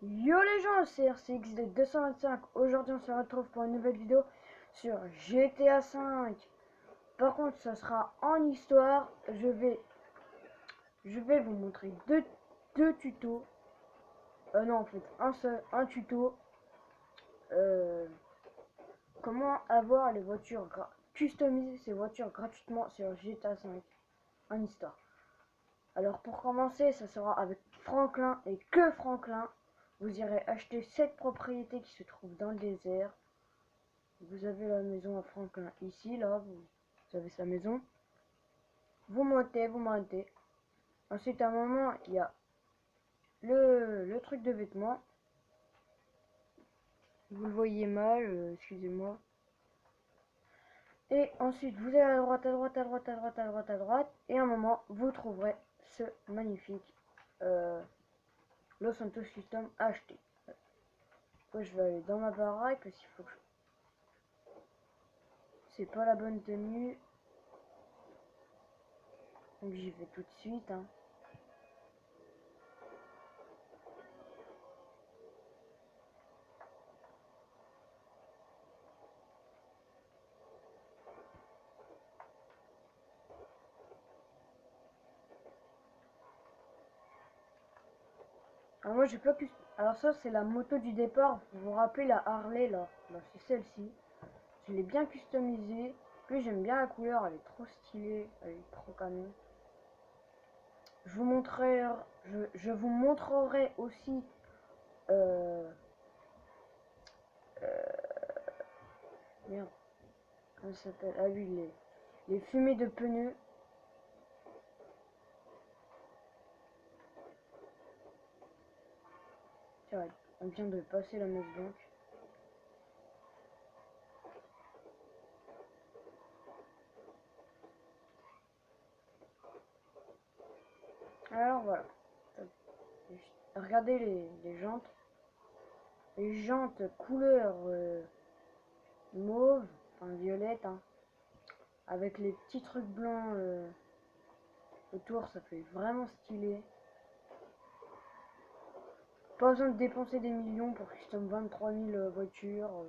Yo les gens, c'est RCX de 225. Aujourd'hui, on se retrouve pour une nouvelle vidéo sur GTA 5. Par contre, ça sera en histoire. Je vais vous montrer deux tutos. Non, en fait, un tuto. Euh, comment avoir les voitures customiser ces voitures gratuitement sur GTA 5 en histoire. Alors pour commencer, ça sera avec Franklin et que Franklin. Vous irez acheter cette propriété qui se trouve dans le désert. Vous avez la maison à Franklin ici, là, vous avez sa maison. Vous montez. Ensuite, à un moment, il y a le truc de vêtements. Vous le voyez mal, excusez-moi. Et ensuite, vous allez à droite, à droite, à droite, à droite, à droite, à droite. Et à un moment, vous trouverez ce magnifique Los Santos Custom à acheter. Moi, je vais aller dans ma baraque, parce qu'il faut que c'est pas la bonne tenue. Donc j'y vais tout de suite, hein. Alors moi j'ai pas pu. Alors ça c'est la moto du départ. Vous vous rappelez la Harley là? Bah, c'est celle-ci. Je l'ai bien customisée. Puis j'aime bien la couleur, elle est trop stylée, elle est trop canon. Je vous montrerai, je vous montrerai aussi euh, merde, comment ça s'appelle? Ah oui, les fumées de pneus. Tiens, on vient de passer la Maison Blanche. Alors voilà. Regardez les jantes. Les jantes couleur mauve, enfin violette, hein, avec les petits trucs blancs autour, ça fait vraiment stylé. Pas besoin de dépenser des millions pour custom 23 000 voitures.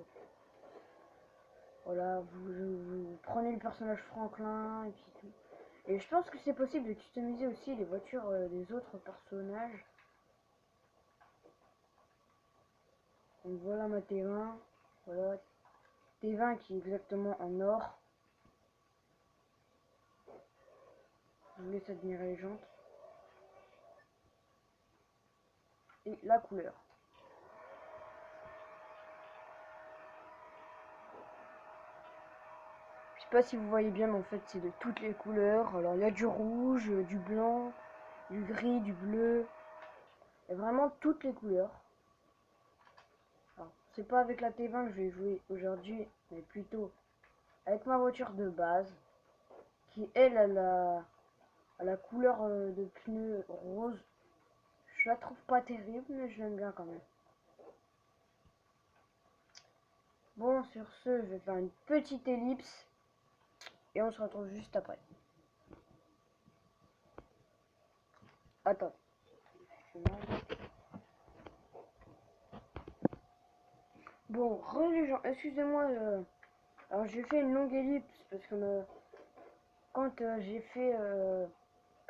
Voilà, vous prenez le personnage Franklin et puis tout. Et je pense que c'est possible de customiser aussi les voitures des autres personnages. Donc voilà ma T20. Voilà, T20 qui est exactement en or. Je vous laisse admirer les jantes. Et la couleur. Je sais pas si vous voyez bien, mais en fait c'est de toutes les couleurs. Alors il y a du rouge, du blanc, du gris, du bleu. Il y a vraiment toutes les couleurs. Alors c'est pas avec la T20 que je vais jouer aujourd'hui, mais plutôt avec ma voiture de base, qui elle a la couleur de pneus rose. Je la trouve pas terrible, mais je l'aime bien quand même. Bon, sur ce, je vais faire une petite ellipse et on se retrouve juste après. Attends. Bon, les gens, excusez-moi. Alors j'ai fait une longue ellipse parce que quand quand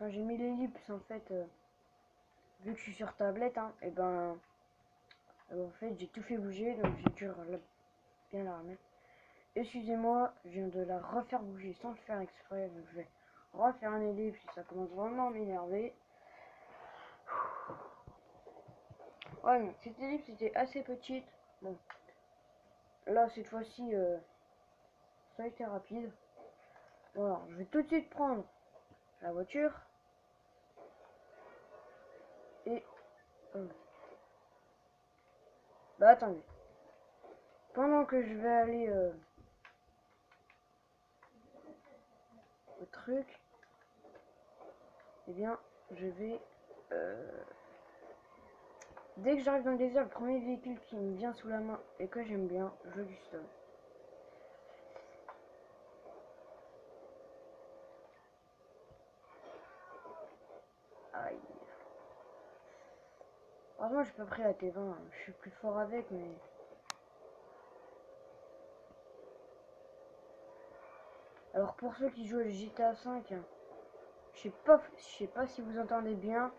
j'ai mis l'ellipse en fait, vu que je suis sur tablette, hein, et ben en fait j'ai tout fait bouger donc j'ai dû bien la remettre. Excusez-moi, je viens de la refaire bouger sans le faire exprès, donc je vais refaire un ellipse si ça commence vraiment à m'énerver. Ouais, mais cette ellipse était assez petite. Bon, là cette fois-ci ça a été rapide. Voilà, je vais tout de suite prendre la voiture et bah attendez. Pendant que je vais aller au truc, eh bien, je vais... dès que j'arrive dans le désert, le premier véhicule qui me vient sous la main et que j'aime bien, je custom. Aïe. Heureusement, j'ai pas pris la T20. Je suis plus fort avec, mais... Alors, pour ceux qui jouent à GTA 5, je sais pas si vous entendez bien.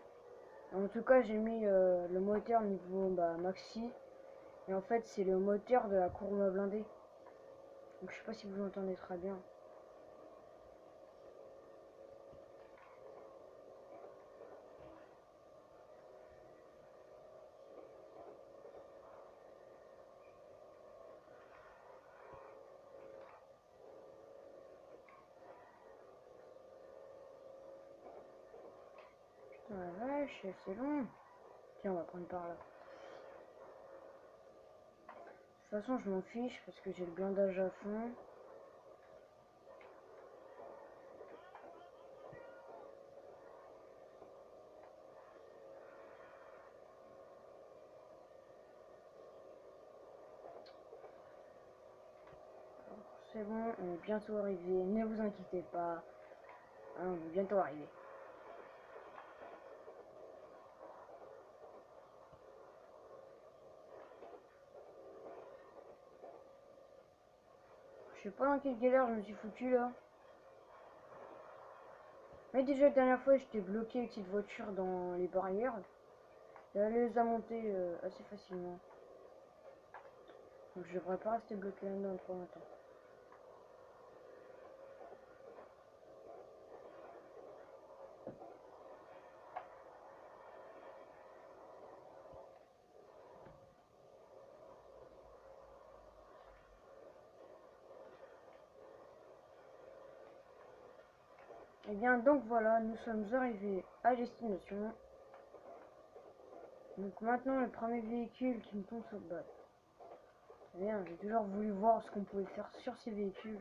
En tout cas, j'ai mis le moteur niveau maxi. Et en fait, c'est le moteur de la courbe blindée. Donc, je sais pas si vous entendez très bien. Putain, la vache, c'est long. Tiens, on va prendre par là. De toute façon, je m'en fiche parce que j'ai le blindage à fond. C'est bon, on est bientôt arrivé. Ne vous inquiétez pas. Hein, on est bientôt arrivé. Je sais pas dans quelle galère je me suis foutu là. Mais déjà la dernière fois j'étais bloqué avec cette voiture dans les barrières. Et elle les a montées assez facilement. Donc je devrais pas rester bloqué là-dedans trop longtemps. Et bien donc voilà, nous sommes arrivés à destination. Donc maintenant le premier véhicule qui me tombe sur le bas. C'est bien, j'ai toujours voulu voir ce qu'on pouvait faire sur ces véhicules.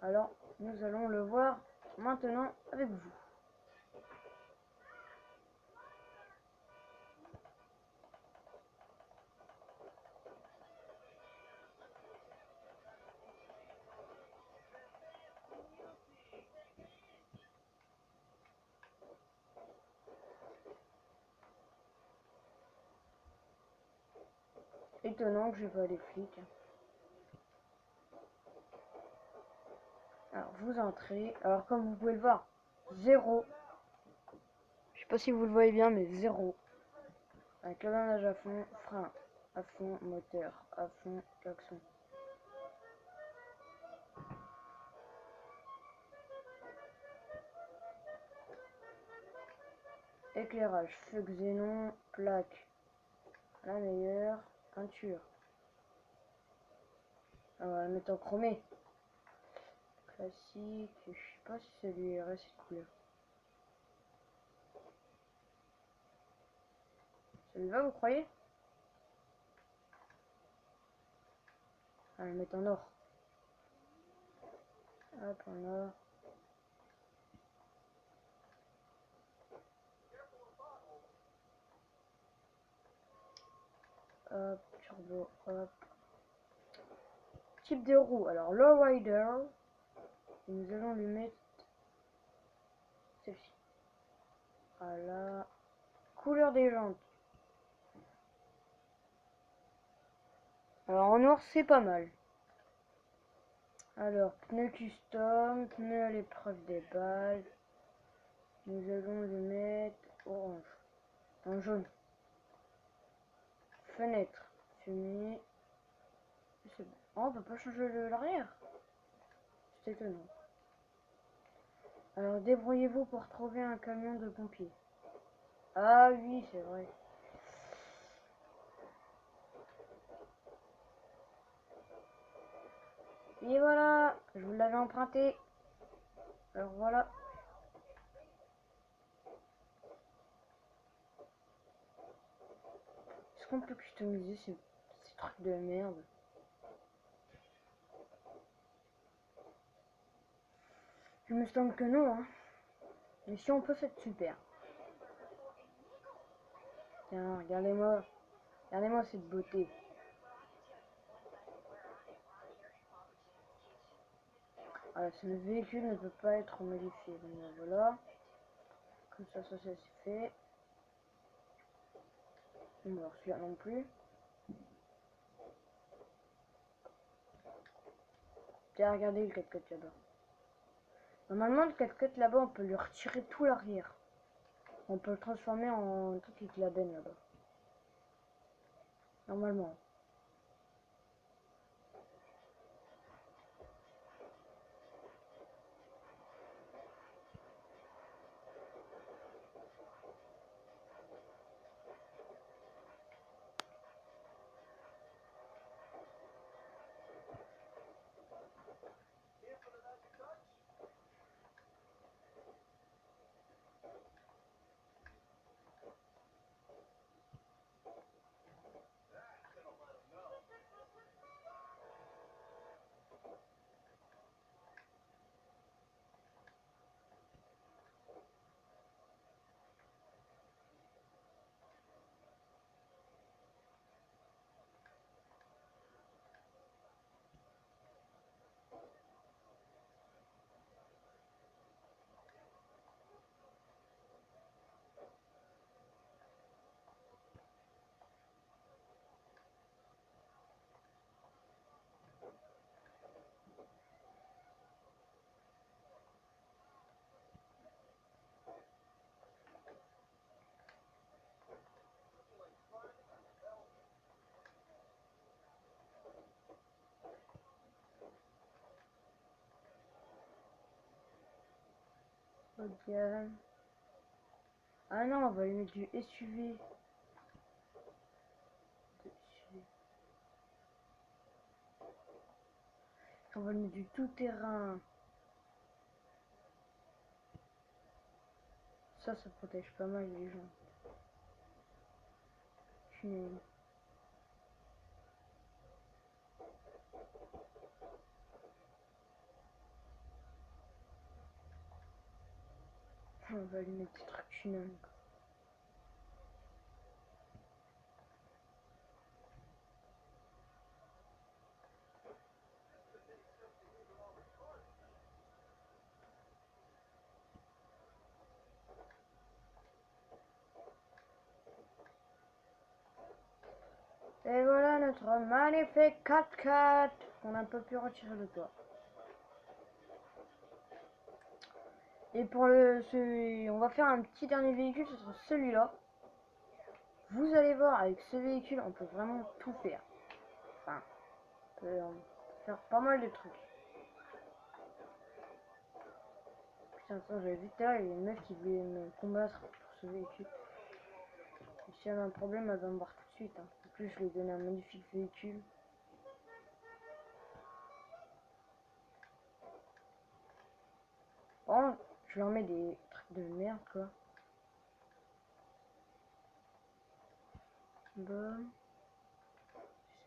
Alors nous allons le voir maintenant avec vous. Étonnant que j'ai pas les flics. Alors vous entrez. Alors comme vous pouvez le voir, zéro. Je sais pas si vous le voyez bien, mais zéro. Avec le blindage à fond, frein à fond, moteur à fond, klaxon. Éclairage, feu xénon, plaque, la meilleure, peinture. On va la mettre en chromé. Classique, je sais pas si ça lui irait cette couleur. Ça lui va, vous croyez? On va la mettre en or. Hop, en or. Hop, turbo, hop. Type de roue, alors lowrider. Et nous allons lui mettre celle-ci. Voilà. Couleur des jantes. Alors en noir c'est pas mal. Alors pneu custom, pneu à l'épreuve des balles. Nous allons lui mettre orange. En jaune. Fenêtre. Fumée. C'est bon. Oh, on peut pas changer l'arrière. C'est étonnant. Alors débrouillez-vous pour trouver un camion de pompiers. Ah oui, c'est vrai. Et voilà, je vous l'avais emprunté. Alors voilà. Est-ce qu'on peut customiser ces trucs de merde? Il me semble que non, hein. Mais si on peut, c'est super. Tiens, regardez-moi. Regardez-moi cette beauté. Voilà, le véhicule ne peut pas être modifié. Donc voilà. Comme ça c'est fait. Bon, alors celui-là non plus. Tiens, regardez le 4x4 là-bas. Normalement, le 4x4 là-bas, on peut lui retirer tout l'arrière. On peut le transformer en truc avec la benne là-bas. Normalement. Ok. Ah non, on va lui mettre du SUV. On va lui mettre du tout-terrain. Ça protège pas mal les gens. On va lui mettre des trucs tunnels. Et voilà notre magnifique 4x4 qu'on a un peu pu retirer le toit. Et pour on va faire un petit dernier véhicule, ce sera celui-là. Vous allez voir, avec ce véhicule, on peut vraiment tout faire. Enfin, on peut faire pas mal de trucs. Putain, ça j'avais vu tout à l'heure, il y a une meuf qui voulait me combattre pour ce véhicule. Et si elle a un problème, elle va me voir tout de suite. Hein. En plus, je lui ai donné un magnifique véhicule. Bon, je leur mets des trucs de merde, quoi. Bon.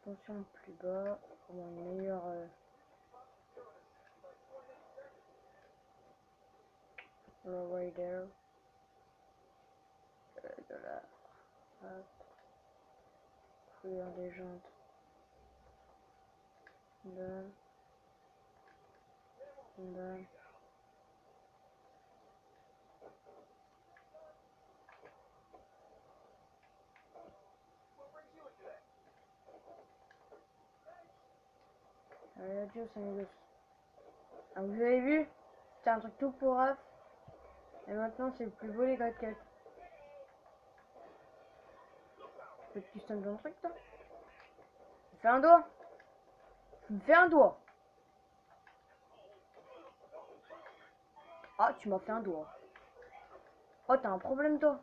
Suspension plus bas. Pour une meilleure... Rider. De la... Hop. Couleur des jantes. Donne. Donne. Allez, adieu, ça nous Ah, vous avez vu? C'était un truc tout pour raf. Et maintenant, c'est le plus beau les 4x4. Tu peux te custom ton truc, toi? Tu me fais un doigt? Tu me fais un doigt? Ah, tu m'as fait un doigt. Oh, t'as un problème, toi?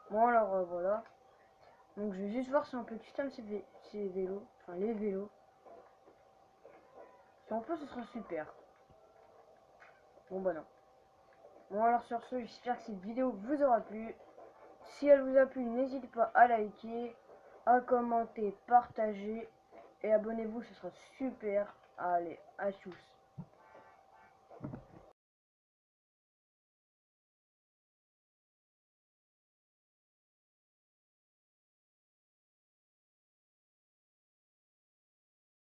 Bon, alors, voilà. Donc, je vais juste voir si on peut custom ces vélos. Enfin, les vélos. Si on peut, ce sera super. Bon, bah non. Bon, alors, sur ce, j'espère que cette vidéo vous aura plu. Si elle vous a plu, n'hésitez pas à liker, à commenter, partager et abonnez-vous, ce sera super. Allez, à tous.